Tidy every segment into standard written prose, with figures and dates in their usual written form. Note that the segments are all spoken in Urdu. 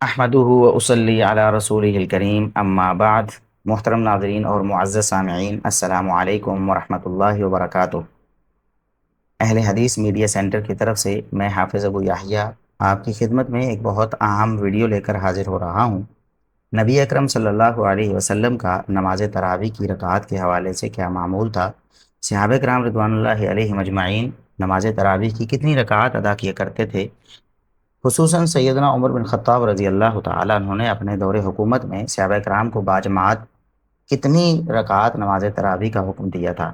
احمدہ و اصلی علی رسولہ الکریم اما بعد۔ محترم ناظرین اور معزز سامعین، السلام علیکم ورحمۃ اللہ وبرکاتہ۔ اہل حدیث میڈیا سینٹر کی طرف سے میں حافظ ابو یحییٰ آپ کی خدمت میں ایک بہت اہم ویڈیو لے کر حاضر ہو رہا ہوں۔ نبی اکرم صلی اللہ علیہ وسلم کا نماز تراویح کی رکعات کے حوالے سے کیا معمول تھا؟ صحابہ کرام رضوان اللہ علیہ مجمعین نماز تراویح کی کتنی رکعات ادا کیا کرتے تھے؟ خصوصاً سیدنا عمر بن خطاب رضی اللہ تعالیٰ عنہ نے اپنے دور حکومت میں صحابہ کرام کو باجماعت کتنی رکعات نماز تراویح کا حکم دیا تھا؟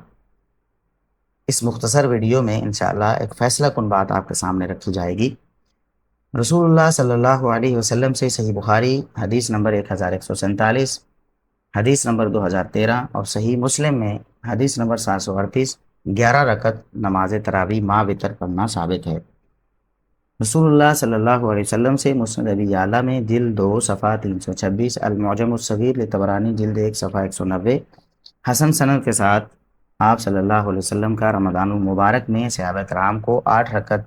اس مختصر ویڈیو میں انشاءاللہ ایک فیصلہ کن بات آپ کے سامنے رکھی جائے گی۔ رسول اللہ صلی اللہ علیہ وسلم سے صحیح بخاری حدیث نمبر 1147، حدیث نمبر 2013 اور صحیح مسلم میں حدیث نمبر 738 11 رکعت نماز تراویح ما وتر پڑھنا ثابت ہے۔ رسول اللہ صلی اللہ علیہ وسلم سے مسند ابی یعلا میں جلد 2 صفحہ 326، المعجم الصغیر لطبرانی جلد 1 صفحہ 190 حسن سند کے ساتھ آپ صلی اللہ علیہ وسلم کا رمضان المبارک میں صحابہ کرام کو 8 رکعت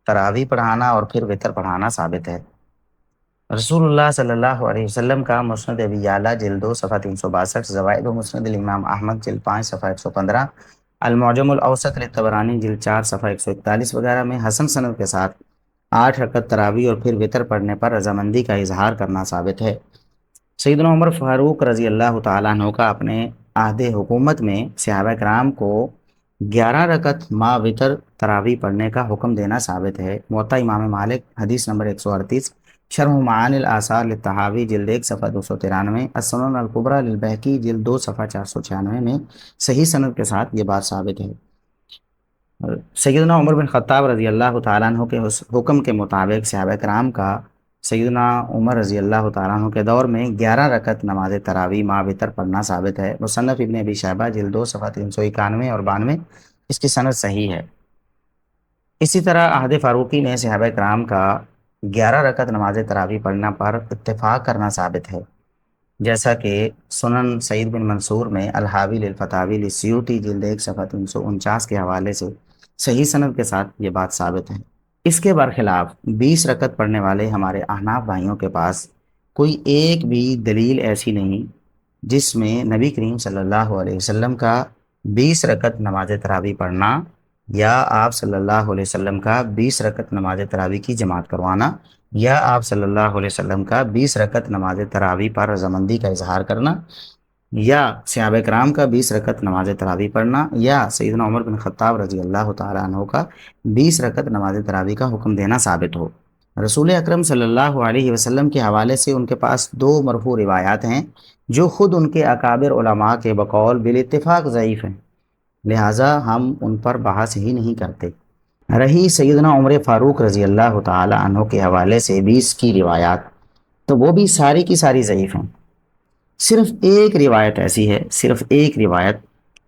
تراویح پڑھانا اور پھر وتر پڑھانا ثابت ہے۔ رسول اللہ صلی اللہ علیہ وسلم کا مسند ابی یعلا جلد 2 صفحہ 362، زوائد و مسند الامام احمد جلد 5 صفحہ 115، المعجم الاوسط للطبرانی جلد 4 صفحہ 141 وغیرہ میں حسن سند کے ساتھ 8 رکعت تراویح اور پھر وتر پڑھنے پر رضامندی کا اظہار کرنا ثابت ہے۔ سیدنا عمر فاروق رضی اللہ تعالیٰ عنہ کا اپنے عہد حکومت میں صحابہ کرام کو 11 رکعت ما وتر تراویح پڑھنے کا حکم دینا ثابت ہے۔ موطا امام مالک حدیث نمبر 138، شرح معانی الاثار للطحاوی جلد 1 صفحہ 293، السنن الکبریٰ للبیہقی جلد 2 صفحہ 496 میں صحیح سند کے ساتھ یہ بات ثابت ہے۔ سیدنا عمر بن خطاب رضی اللہ تعالیٰ عنہ کے حکم کے مطابق صحابہ کرام کا سیدنا عمر رضی اللہ تعالیٰ عنہ کے دور میں 11 رکعت نماز تراویح ما وتر پڑھنا ثابت ہے۔ مصنف ابن ابی شیبہ جلد 2 صفحہ 391 اور 92 اس کی سند صحیح ہے۔ اسی طرح عہد فاروقی میں صحابہ کرام کا 11 رکعت نماز تراویح پڑھنا پر اتفاق کرنا ثابت ہے، جیسا کہ سنن سعید بن منصور میں الحاوی للفتاوی للسیوطی جلد 1 صفحہ 349 کے حوالے سے صحیح سند کے ساتھ یہ بات ثابت ہے۔ اس کے برخلاف 20 رکعت پڑھنے والے ہمارے احناف بھائیوں کے پاس کوئی ایک بھی دلیل ایسی نہیں جس میں نبی کریم صلی اللہ علیہ وسلم کا 20 رکعت نماز تراویح پڑھنا یا آپ صلی اللہ علیہ وسلم کا 20 رکعت نماز تراویح کی جماعت کروانا یا آپ صلی اللہ علیہ وسلم کا 20 رکعت نماز تراویح پر رضامندی کا اظہار کرنا یا صحابہ کرام کا 20 رکعت نماز تراویح پڑھنا یا سیدنا عمر بن خطاب رضی اللہ تعالیٰ عنہ کا 20 رکعت نماز تراویح کا حکم دینا ثابت ہو۔ رسول اکرم صلی اللہ علیہ وسلم کے حوالے سے ان کے پاس 2 مرفوع روایات ہیں جو خود ان کے اکابر علماء کے بقول بالاتفاق ضعیف ہیں، لہٰذا ہم ان پر بحث ہی نہیں کرتے۔ رہی سیدنا عمر فاروق رضی اللہ تعالیٰ عنہ کے حوالے سے 20 کی روایات، تو وہ بھی ساری کی ساری ضعیف ہیں۔ صرف ایک روایت ایسی ہے، صرف ایک روایت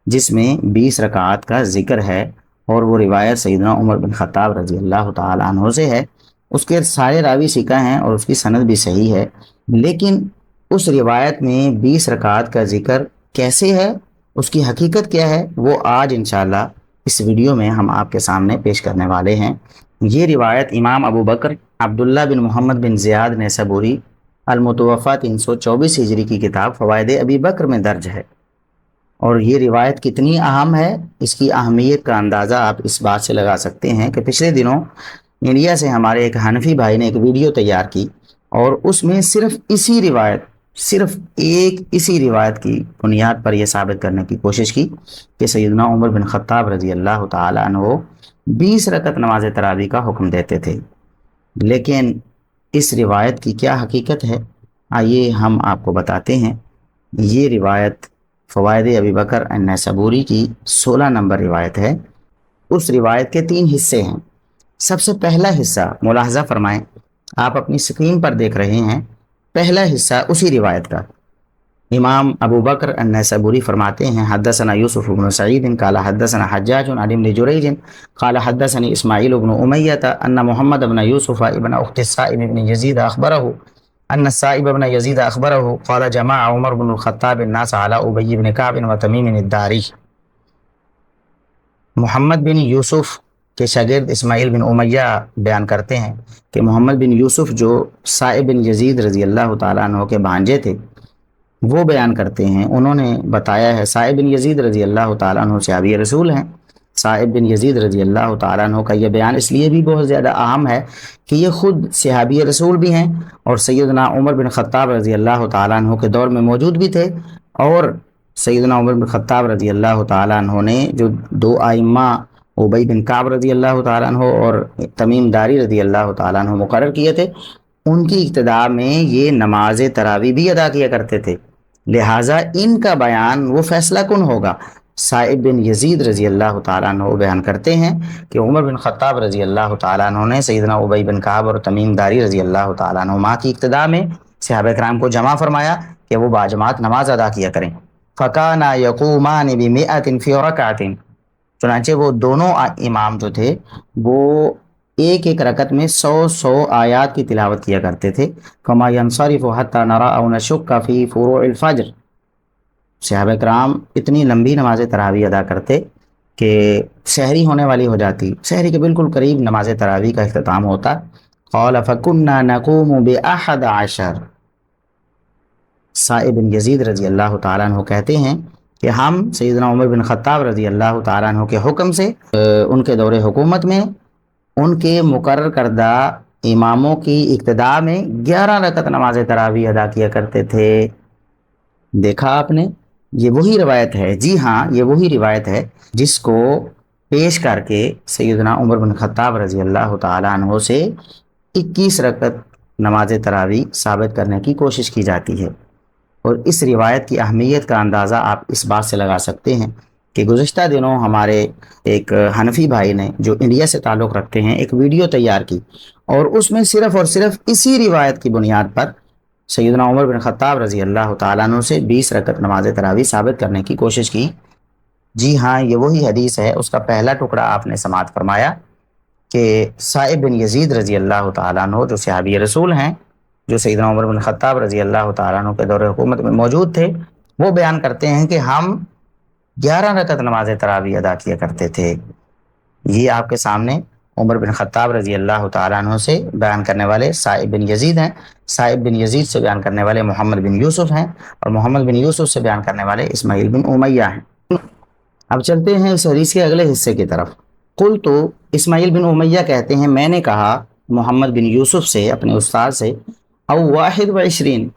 جس میں 20 رکعات کا ذکر ہے، اور وہ روایت سیدنا عمر بن خطاب رضی اللہ تعالیٰ عنہ سے ہے۔ اس کے سارے راوی ثقہ ہیں اور اس کی سند بھی صحیح ہے، لیکن اس روایت میں 20 رکعات کا ذکر کیسے ہے، اس کی حقیقت کیا ہے، وہ آج انشاءاللہ اس ویڈیو میں ہم آپ کے سامنے پیش کرنے والے ہیں۔ یہ روایت امام ابو بکر عبداللہ بن محمد بن زیاد نیسابوری المتوفیٰ 324 ہجری کی کتاب فوائد ابی بکر میں درج ہے، اور یہ روایت کتنی اہم ہے اس کی اہمیت کا اندازہ آپ اس بات سے لگا سکتے ہیں کہ پچھلے دنوں انڈیا سے ہمارے ایک حنفی بھائی نے ایک ویڈیو تیار کی اور اس میں صرف اسی روایت کی بنیاد پر یہ ثابت کرنے کی کوشش کی کہ سیدنا عمر بن خطاب رضی اللہ تعالیٰ عنہ 20 رکعت نماز تراویح کا حکم دیتے تھے، لیکن اس روایت کی کیا حقیقت ہے آئیے ہم آپ کو بتاتے ہیں۔ یہ روایت فوائد ابی بکر النیسابوری کی 16 نمبر روایت ہے۔ اس روایت کے 3 حصے ہیں۔ سب سے پہلا حصہ ملاحظہ فرمائیں، آپ اپنی اسکرین پر دیکھ رہے ہیں، پہلا حصہ اسی روایت کا۔ امام ابو بکر النیسابوری فرماتے ہیں حدثنا یوسف بن سعید قال حدثنا حجاج عن ابن جریج قال حدثني اسماعیل بن امیہ ان محمد بن یوسف ابن اخت السائب بن یزید اخبرہ ان السائب بن یزید اخبرہ قال جمع عمر بن الخطاب الناس على ابی بن کعب و تمیم الداری۔ محمد بن یوسف کے شاگرد اسماعیل بن امیہ بیان کرتے ہیں کہ محمد بن یوسف جو صائب بن یزید رضی اللہ تعالیٰ عنہ کے بھانجے تھے وہ بیان کرتے ہیں، انہوں نے بتایا ہے صائب بن یزید رضی اللہ تعالیٰ عنہ صحابی رسول ہیں۔ صائب بن یزید رضی اللہ تعالیٰ عنہ کا یہ بیان اس لیے بھی بہت زیادہ اہم ہے کہ یہ خود صحابی رسول بھی ہیں اور سیدنا عمر بن خطاب رضی اللہ تعالیٰ عنہ کے دور میں موجود بھی تھے، اور سیدنا عمر بن خطاب رضی اللہ تعالیٰ عنہ نے جو دو ائمہ ابی بن کعب رضی اللہ تعالیٰ عنہ اور تمیم داری رضی اللہ تعالیٰ عنہ مقرر کیے تھے، ان کی اقتداء میں یہ نماز تراویح بھی ادا کیا کرتے تھے، لہٰذا ان کا بیان وہ فیصلہ کن ہوگا۔ صائب بن یزید رضی اللہ تعالیٰ عنہ بیان کرتے ہیں کہ عمر بن خطاب رضی اللہ تعالیٰ عنہ نے سیدنا ابی بن کعب اور تمیم داری رضی اللہ تعالیٰ عنہ کی اقتداء میں صحابہ کرام کو جمع فرمایا کہ وہ باجماعت نماز ادا کیا کریں۔ فَكَانَا يَقُومَانِ بِمِئَةٍ فِي رَكَعَةٍ، چنانچہ وہ دونوں امام جو تھے وہ ایک ایک رکعت میں 100 آیات کی تلاوت کیا کرتے تھے۔ کما ينصرف حتى نرى او نشك في فروع الفجر، صحابہ کرام اتنی لمبی نماز تراویح ادا کرتے کہ سحری ہونے والی ہو جاتی، سحری کے بالکل قریب نماز تراویح کا اختتام ہوتا۔ قال فكنا نقوم ب11، صائب بن یزید رضی اللہ تعالیٰ عنہ کہتے ہیں کہ ہم سیدنا عمر بن خطاب رضی اللہ تعالیٰ عنہ کے حکم سے ان کے دور حکومت میں ان کے مقرر کردہ اماموں کی اقتداء میں 11 رکعت نماز تراویح ادا کیا کرتے تھے۔ دیکھا آپ نے، یہ وہی روایت ہے، جی ہاں یہ وہی روایت ہے جس کو پیش کر کے سیدنا عمر بن خطاب رضی اللہ تعالیٰ عنہ سے 21 رکعت نماز تراویح ثابت کرنے کی کوشش کی جاتی ہے۔ اور اس روایت کی اہمیت کا اندازہ آپ اس بات سے لگا سکتے ہیں کہ گزشتہ دنوں ہمارے ایک حنفی بھائی نے جو انڈیا سے تعلق رکھتے ہیں ایک ویڈیو تیار کی، اور اس میں صرف اور صرف اسی روایت کی بنیاد پر سیدنا عمر بن خطاب رضی اللہ تعالیٰ عنہ سے 20 رکعت نماز تراویح ثابت کرنے کی کوشش کی۔ جی ہاں یہ وہی حدیث ہے، اس کا پہلا ٹکڑا آپ نے سماعت فرمایا کہ صائب بن یزید رضی اللہ تعالیٰ عنہ جو صحابی رسول ہیں، جو سیدنا عمر بن خطاب رضی اللہ تعالیٰ عنہ کے دور حکومت میں موجود تھے، وہ بیان کرتے ہیں کہ ہم 11 رکعت نماز تراویح ادا کیا کرتے تھے۔ یہ آپ کے سامنے عمر بن خطاب رضی اللہ تعالیٰ عنہ سے بیان کرنے والے صائب بن یزید ہیں، صائب بن یزید سے بیان کرنے والے محمد بن یوسف ہیں، اور محمد بن یوسف سے بیان کرنے والے اسماعیل بن امیہ ہیں۔ اب چلتے ہیں اس حدیث کے اگلے حصے کی طرف۔ قلت، اسماعیل بن امیہ کہتے ہیں میں نے کہا محمد بن یوسف سے، اپنے استاد سے، او 21،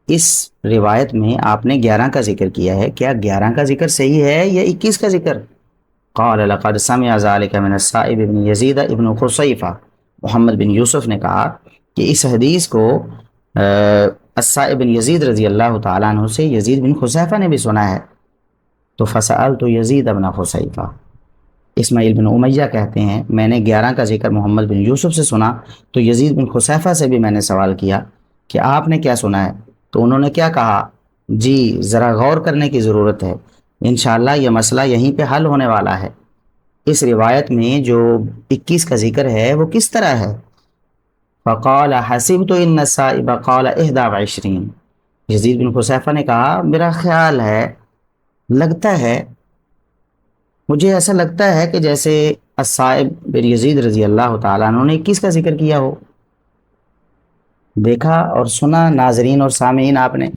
اس روایت میں آپ نے 11 کا ذکر کیا ہے، کیا 11 کا ذکر صحیح ہے یا 21 کا ذکر؟ قال لقد سمع ذلك من الصائب بن یزید ابن خصیفہ، محمد بن یوسف نے کہا کہ اس حدیث کو الصائب بن یزید رضی اللہ تعالیٰ عنہ سے یزید بن خصیفہ نے بھی سنا ہے۔ تو فسألت یزید بن خصیفہ، اسماعیل بن امیہ کہتے ہیں میں نے 11 کا ذکر محمد بن یوسف سے سنا تو یزید بن خصیفہ سے بھی میں نے سوال کیا کہ آپ نے کیا سنا ہے؟ تو انہوں نے کیا کہا؟ جی ذرا غور کرنے کی ضرورت ہے، انشاءاللہ یہ مسئلہ یہیں پہ حل ہونے والا ہے۔ اس روایت میں جو 21 کا ذکر ہے وہ کس طرح ہے؟ فقال حسبت ان الصائب قال 21، یزید بن خصیفہ نے کہا میرا خیال ہے، لگتا ہے، مجھے ایسا لگتا ہے کہ جیسے الصائب بن یزید رضی اللہ تعالیٰ عنہ نے 21 کا ذکر کیا ہو۔ دیکھا اور سنا ناظرین اور سامعین آپ نے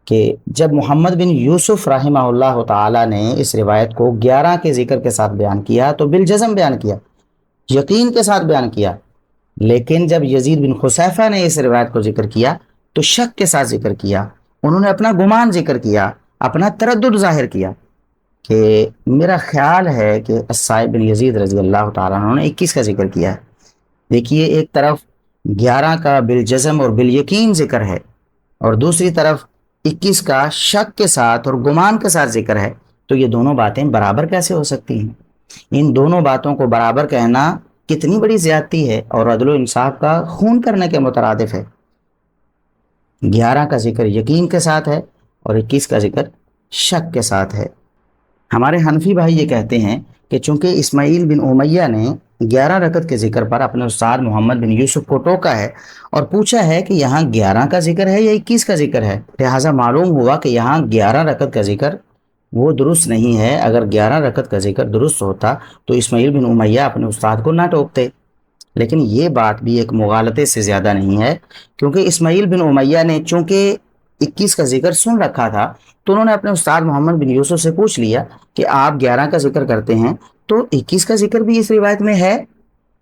کہ جب محمد بن یوسف رحمہ اللہ تعالیٰ نے اس روایت کو 11 کے ذکر کے ساتھ بیان کیا تو بالجزم بیان کیا، یقین کے ساتھ بیان کیا، لیکن جب یزید بن خصیفہ نے اس روایت کو ذکر کیا تو شک کے ساتھ ذکر کیا، انہوں نے اپنا گمان ذکر کیا، اپنا تردد ظاہر کیا کہ میرا خیال ہے کہ الصائب بن یزید رضی اللہ تعالیٰ عنہ نے 21 کا ذکر کیا ہے۔ دیکھیے ایک طرف 11 کا بالجزم اور بالیقین ذکر ہے اور دوسری طرف 21 کا شک کے ساتھ اور گمان کے ساتھ ذکر ہے، تو یہ دونوں باتیں برابر کیسے ہو سکتی ہیں؟ ان دونوں باتوں کو برابر کہنا کتنی بڑی زیادتی ہے اور عدل و انصاف کا خون کرنے کے مترادف ہے۔ 11 کا ذکر یقین کے ساتھ ہے اور 21 کا ذکر شک کے ساتھ ہے۔ ہمارے حنفی بھائی یہ کہتے ہیں کہ چونکہ اسماعیل بن امیہ نے 11 رکعت کے ذکر پر اپنے استاد محمد بن یوسف کو ٹوکا ہے اور پوچھا ہے کہ یہاں 11 کا ذکر ہے یا 21 کا ذکر ہے، لہٰذا معلوم ہوا کہ یہاں 11 رکعت کا ذکر وہ درست نہیں ہے۔ اگر 11 رکعت کا ذکر درست ہوتا تو اسماعیل بن امیہ اپنے استاد کو نہ ٹوکتے، لیکن یہ بات بھی ایک مغالطے سے زیادہ نہیں ہے، کیونکہ اسماعیل بن امیہ نے چونکہ 21 کا ذکر سن رکھا تھا تو انہوں نے اپنے استاد محمد بن یوسف سے پوچھ لیا کہ آپ 11 کا ذکر کرتے ہیں تو 21 کا ذکر بھی اس روایت میں ہے؟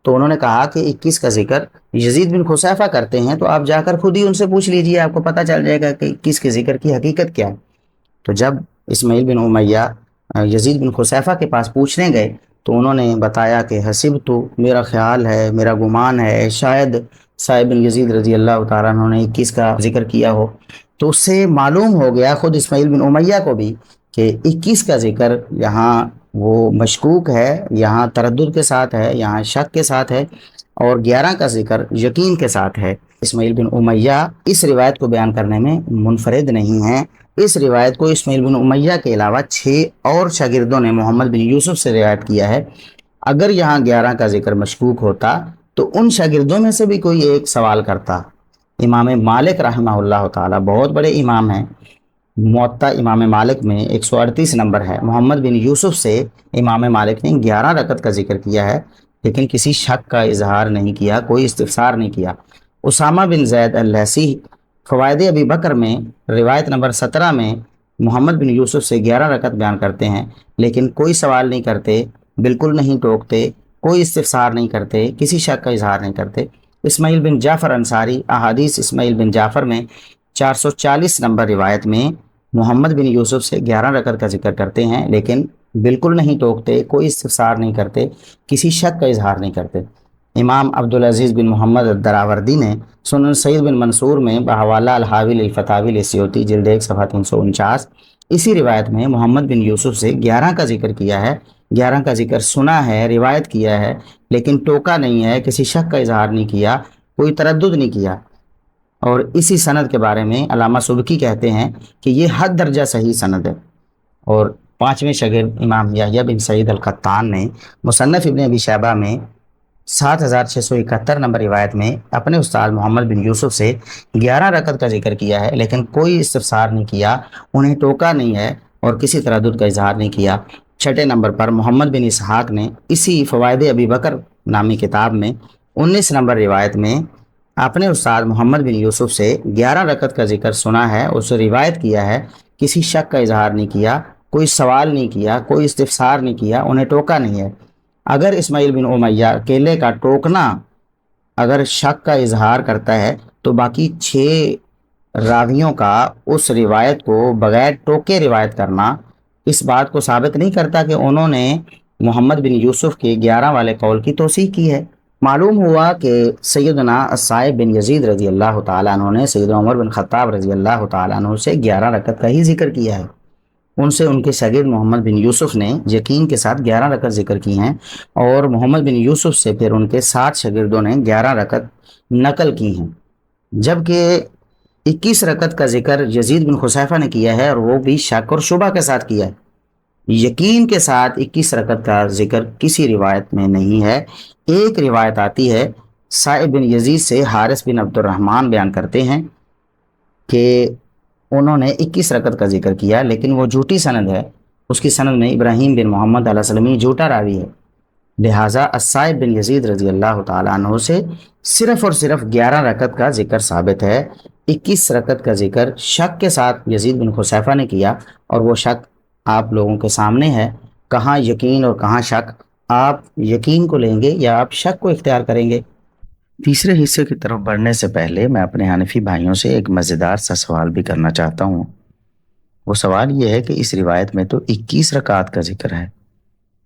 تو انہوں نے کہا کہ 21 کا ذکر یزید بن خصیفہ کرتے ہیں، تو آپ جا کر خود ہی ان سے پوچھ لیجئے، آپ کو پتہ چل جائے گا کہ 21 کے ذکر کی حقیقت کیا ہے۔ تو جب اسماعیل بن امیہ یزید بن خصیفہ کے پاس پوچھنے گئے تو انہوں نے بتایا کہ حسب تو، میرا خیال ہے، میرا گمان ہے، شاید صاحب بن یزید رضی اللہ تعالیٰ عنہ نے 21 کا ذکر کیا ہو۔ تو اس سے معلوم ہو گیا خود اسماعیل بن امیہ کو بھی کہ 21 کا ذکر یہاں وہ مشکوک ہے، یہاں تردد کے ساتھ ہے، یہاں شک کے ساتھ ہے، اور 11 کا ذکر یقین کے ساتھ ہے۔ اسماعیل بن امیہ اس روایت کو بیان کرنے میں منفرد نہیں ہیں۔ اس روایت کو اسماعیل بن امیہ کے علاوہ 6 اور شاگردوں نے محمد بن یوسف سے روایت کیا ہے۔ اگر یہاں 11 کا ذکر مشکوک ہوتا تو ان شاگردوں میں سے بھی کوئی ایک سوال کرتا۔ امام مالک رحمہ اللہ تعالی بہت بڑے امام ہیں، موطا امام مالک میں 138 نمبر ہے۔ محمد بن یوسف سے امام مالک نے 11 رکعت کا ذکر کیا ہے، لیکن کسی شک کا اظہار نہیں کیا، کوئی استفسار نہیں کیا۔ اسامہ بن زید اللیثی فوائد ابی بکر میں روایت نمبر 17 میں محمد بن یوسف سے 11 رکعت بیان کرتے ہیں، لیکن کوئی سوال نہیں کرتے، بالکل نہیں ٹوکتے، کوئی استفسار نہیں کرتے، کسی شک کا اظہار نہیں کرتے۔ اسماعیل بن جعفر انصاری احادیث اسماعیل بن جعفر میں 440 نمبر روایت میں محمد بن یوسف سے 11 رکعت کا ذکر کرتے ہیں، لیکن بالکل نہیں ٹوکتے، کوئی استفسار نہیں کرتے، کسی شک کا اظہار نہیں کرتے۔ امام عبدالعزیز بن محمد الدراوردی نے سنن سعید بن منصور میں بحوالہ الحاوی للفتاوی للسیوطی جلد 1 صفحہ 349 اسی روایت میں محمد بن یوسف سے 11 کا ذکر کیا ہے، 11 کا ذکر سنا ہے، روایت کیا ہے، لیکن ٹوکا نہیں ہے، کسی شک کا اظہار نہیں کیا، کوئی تردد نہیں کیا۔ اور اسی سند کے بارے میں علامہ سبکی کہتے ہیں کہ یہ حد درجہ صحیح سند ہے۔ اور 5ویں شاگرد امام یحییٰ بن سعید القطان نے مصنف ابن ابی شیبہ میں 7671 نمبر روایت میں اپنے استاد محمد بن یوسف سے 11 رکعت کا ذکر کیا ہے، لیکن کوئی استفسار نہیں کیا، انہیں ٹوکا نہیں ہے اور کسی تردد کا اظہار نہیں کیا۔ 6 نمبر پر محمد بن اسحاق نے اسی فوائد ابی بکر نامی کتاب میں 19 نمبر روایت میں اپنے استاد محمد بن یوسف سے 11 رکعت کا ذکر سنا ہے، اسے روایت کیا ہے، کسی شک کا اظہار نہیں کیا، کوئی سوال نہیں کیا، کوئی استفسار نہیں کیا، انہیں ٹوکا نہیں ہے۔ اگر اسماعیل بن امیہ اکیلے کا ٹوکنا اگر شک کا اظہار کرتا ہے تو باقی 6 راویوں کا اس روایت کو بغیر ٹوکے روایت کرنا اس بات کو ثابت نہیں کرتا کہ انہوں نے محمد بن یوسف کے 11 والے قول کی توثیق کی ہے۔ معلوم ہوا کہ سیدنا صاحب بن یزید رضی اللہ تعالیٰ عنہ نے سیدنا عمر بن خطاب رضی اللہ تعالیٰ عنہ سے 11 رکعت کا ہی ذکر کیا ہے۔ ان سے ان کے شاگرد محمد بن یوسف نے یقین کے ساتھ 11 رکعت ذکر کی ہیں، اور محمد بن یوسف سے پھر ان کے 7 شاگردوں نے 11 رکعت نقل کی ہیں، جبکہ 21 رکعت کا ذکر یزید بن خصیفہ نے کیا ہے، اور وہ بھی شک اور شبہ کے ساتھ کیا ہے۔ یقین کے ساتھ 21 رکعت کا ذکر کسی روایت میں نہیں ہے۔ ایک روایت آتی ہے، صاحب بن یزید سے حارث بن عبد الرحمن بیان کرتے ہیں کہ انہوں نے 21 رکعت کا ذکر کیا، لیکن وہ جھوٹی سند ہے، اس کی سند میں ابراہیم بن محمد علیہ السلمی جھوٹا راوی ہے، لہٰذا الصائب بن یزید رضی اللہ تعالیٰ عنہ سے صرف اور صرف 11 رکعت کا ذکر ثابت ہے۔ 21 رکعت کا ذکر شک کے ساتھ یزید بن خصیفہ نے کیا، اور وہ شک آپ لوگوں کے سامنے ہے، کہاں یقین اور کہاں شک۔ آپ یقین کو لیں گے یا آپ شک کو اختیار کریں گے؟ تیسرے حصے کی طرف بڑھنے سے پہلے میں اپنے حنفی بھائیوں سے ایک مزیدار سا سوال بھی کرنا چاہتا ہوں۔ وہ سوال یہ ہے کہ اس روایت میں تو 21 رکعت کا ذکر ہے،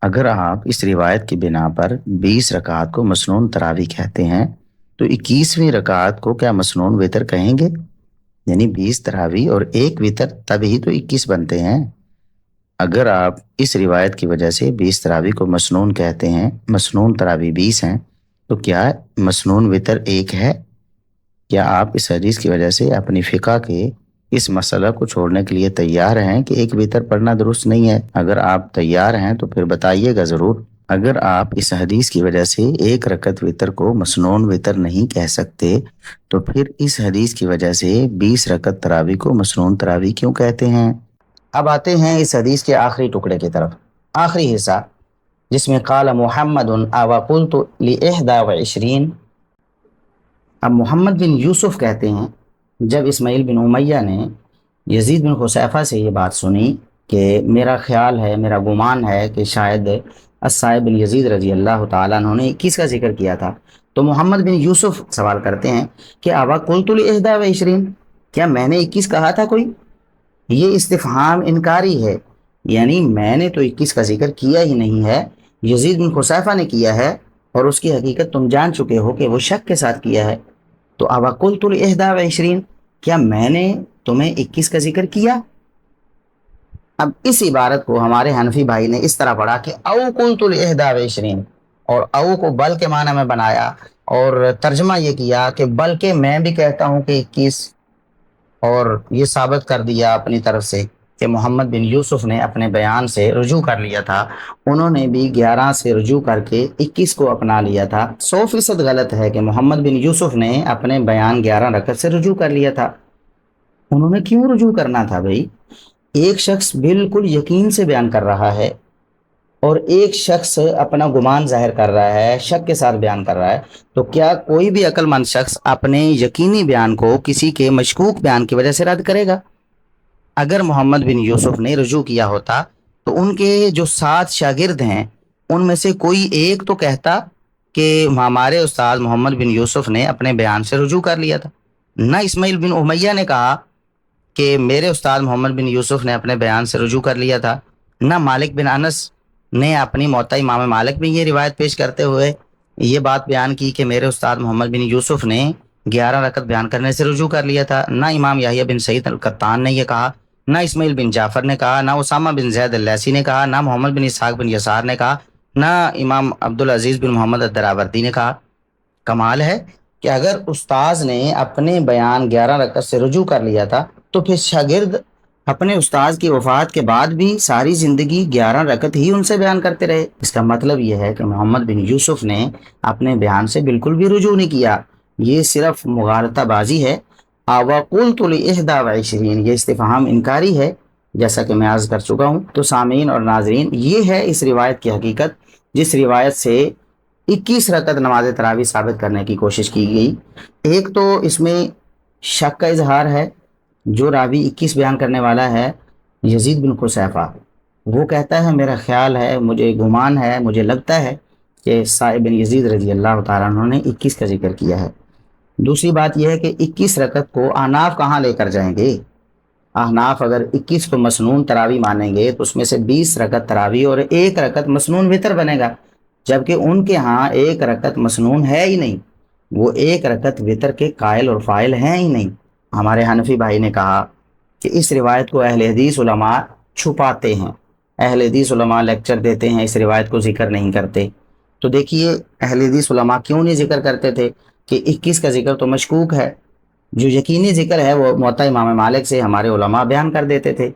اگر آپ اس روایت کی بنا پر 20 رکعت کو مسنون تراویح کہتے ہیں تو 21ویں رکعت کو کیا مسنون وتر کہیں گے؟ یعنی 20 تراویح اور ایک وتر، تب ہی تو 21 بنتے ہیں۔ اگر آپ اس روایت کی وجہ سے 20 تراویح کو مسنون کہتے ہیں، مسنون تراویح 20 ہیں، تو کیا مسنون وتر ایک ہے؟ کیا آپ اس حدیث کی وجہ سے اپنی فقہ کے اس مسئلہ کو چھوڑنے کے لیے تیار ہیں کہ ایک وتر پڑھنا درست نہیں ہے؟ اگر آپ تیار ہیں تو پھر بتائیے گا ضرور۔ اگر آپ اس حدیث کی وجہ سے ایک رکعت وتر کو مسنون وتر نہیں کہہ سکتے تو پھر اس حدیث کی وجہ سے 20 رکعت تراویح کو مسنون تراویح کیوں کہتے ہیں؟ اب آتے ہیں اس حدیث کے آخری ٹکڑے کی طرف، آخری حصہ جس میں قال محمد وقلت لإحدى وعشرین۔ اب محمد بن یوسف کہتے ہیں جب اسماعیل بن امیہ نے یزید بن خصیفہ سے یہ بات سنی کہ میرا خیال ہے، میرا گمان ہے کہ شاید الصائب بن یزید رضی اللہ تعالیٰ عنہ نے 21 کا ذکر کیا تھا، تو محمد بن یوسف سوال کرتے ہیں کہ ابا قلت لإحدى وعشرین، کیا میں نے 21 کہا تھا کوئی؟ یہ استفہام انکاری ہے، یعنی میں نے تو 21 کا ذکر کیا ہی نہیں ہے، یزید بن خصیفہ نے کیا ہے، اور اس کی حقیقت تم جان چکے ہو کہ وہ شک کے ساتھ کیا ہے۔ تو ابا قلت لإحدى وعشرین، کیا میں نے تمہیں 21 کا ذکر کیا؟ اب اس عبارت کو ہمارے حنفی بھائی نے اس طرح پڑھا کہ او قلت لإحدى وعشرین، اور او کو بل کے معنی میں بنایا اور ترجمہ یہ کیا کہ بلکہ میں بھی کہتا ہوں کہ 21، اور یہ ثابت کر دیا اپنی طرف سے کہ محمد بن یوسف نے اپنے بیان سے رجوع کر لیا تھا، انہوں نے بھی 11 سے رجوع کر کے 21 کو اپنا لیا تھا۔ 100% غلط ہے کہ محمد بن یوسف نے اپنے بیان 11 رکعت سے رجوع کر لیا تھا۔ انہوں نے کیوں رجوع کرنا تھا بھائی؟ ایک شخص بالکل یقین سے بیان کر رہا ہے اور ایک شخص اپنا گمان ظاہر کر رہا ہے، شک کے ساتھ بیان کر رہا ہے، تو کیا کوئی بھی عقل مند شخص اپنے یقینی بیان کو کسی کے مشکوک بیان کی وجہ سے رد کرے گا؟ اگر محمد بن یوسف نے رجوع کیا ہوتا تو ان کے جو 7 شاگرد ہیں ان میں سے کوئی ایک تو کہتا کہ ہمارے استاد محمد بن یوسف نے اپنے بیان سے رجوع کر لیا تھا۔ نہ اسماعیل بن امیہ نے کہا کہ میرے استاد محمد بن یوسف نے اپنے بیان سے رجوع کر لیا تھا، نہ مالک بن انس نے اپنی موطا امام مالک میں یہ روایت پیش کرتے ہوئے یہ بات بیان کی کہ میرے استاد محمد بن یوسف نے 11 رکعت بیان کرنے سے رجوع کر لیا تھا، نہ امام یحییٰ بن سعید القطان نے یہ کہا، نہ اسماعیل بن جعفر نے کہا، نہ اسامہ بن زید اللیثی نے کہا، نہ محمد بن اسحاق بن یسار نے کہا، نہ امام عبدالعزیز بن محمد الدراوردی نے کہا۔ کمال ہے کہ اگر استاذ نے اپنے بیان 11 رکعت سے رجوع کر لیا تھا تو پھر شاگرد اپنے استاذ کی وفات کے بعد بھی ساری زندگی 11 رکعت ہی ان سے بیان کرتے رہے۔ اس کا مطلب یہ ہے کہ محمد بن یوسف نے اپنے بیان سے بالکل بھی رجوع نہیں کیا، یہ صرف مغالطہ بازی ہے۔ وَقُلْتُ لِإِحْدَى وَعِشْرِينَ، یہ استفہام انکاری ہے جیسا کہ میں عرض کر چکا ہوں۔ تو سامعین اور ناظرین، یہ ہے اس روایت کی حقیقت جس روایت سے 21 رکعت نماز تراویح ثابت کرنے کی کوشش کی گئی۔ ایک تو اس میں شک کا اظہار ہے، جو راوی 21 بیان کرنے والا ہے یزید بن خصیفہ، وہ کہتا ہے میرا خیال ہے، مجھے گمان ہے، مجھے لگتا ہے کہ صائب بن یزید رضی اللہ تعالیٰ عنہ نے 21 کا ذکر کیا ہے۔ دوسری بات یہ ہے کہ 21 رکعت کو احناف کہاں لے کر جائیں گے؟ احناف اگر 21 کو مسنون تراویح مانیں گے تو اس میں سے 20 رکعت تراویح اور 1 رکعت مسنون وتر بنے گا، جبکہ ان کے ہاں 1 رکعت مسنون ہے ہی نہیں، وہ 1 رکعت وتر کے قائل اور فاعل ہیں ہی نہیں۔ ہمارے حنفی بھائی نے کہا کہ اس روایت کو اہل حدیث علماء چھپاتے ہیں، اہل حدیث علماء لیکچر دیتے ہیں، اس روایت کو ذکر نہیں کرتے۔ تو دیکھیے اہل حدیث علماء کیوں نہیں ذکر کرتے تھے کہ 21 کا ذکر تو مشکوک ہے، جو یقینی ذکر ہے وہ موطا امام مالک سے ہمارے علماء بیان کر دیتے تھے۔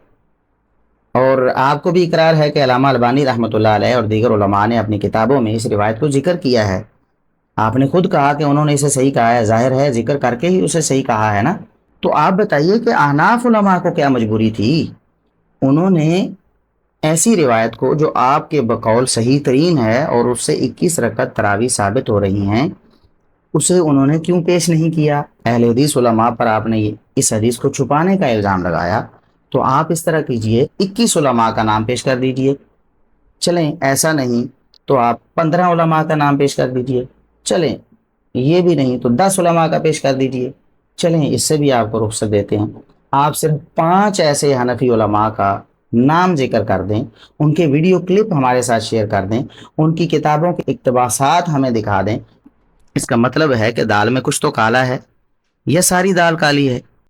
اور آپ کو بھی اقرار ہے کہ علامہ البانی رحمۃ اللہ علیہ اور دیگر علماء نے اپنی کتابوں میں اس روایت کو ذکر کیا ہے۔ آپ نے خود کہا کہ انہوں نے اسے صحیح کہا ہے، ظاہر ہے ذکر کر کے ہی اسے صحیح کہا ہے نا۔ تو آپ بتائیے کہ احناف علماء کو کیا مجبوری تھی؟ انہوں نے ایسی روایت کو جو آپ کے بقول صحیح ترین ہے اور اس سے 21 رکعت تراویح ثابت ہو رہی ہیں، اسے انہوں نے کیوں پیش نہیں کیا؟ اہل حدیث علماء پر آپ نے اس حدیث کو چھپانے کا الزام لگایا، تو آپ اس طرح کیجئے 21 علماء کا نام پیش کر دیجئے۔ چلیں ایسا نہیں تو آپ 15 علماء کا نام پیش کر دیجئے، چلیں یہ بھی نہیں تو 10 علماء کا پیش کر دیجئے، چلیں اس سے بھی آپ کو رخصت دیتے ہیں۔ آپ صرف 5 ایسے حنفی علماء کا نام ذکر کر دیں، ان کے ویڈیو کلپ ہمارے ساتھ شیئر کر دیں، ان کی کتابوں کے اقتباسات ہمیں دکھا دیں۔ اس کا مطلب ہے کہ دال میں کچھ تو کالا ہے یا ساری دال کالی ہے۔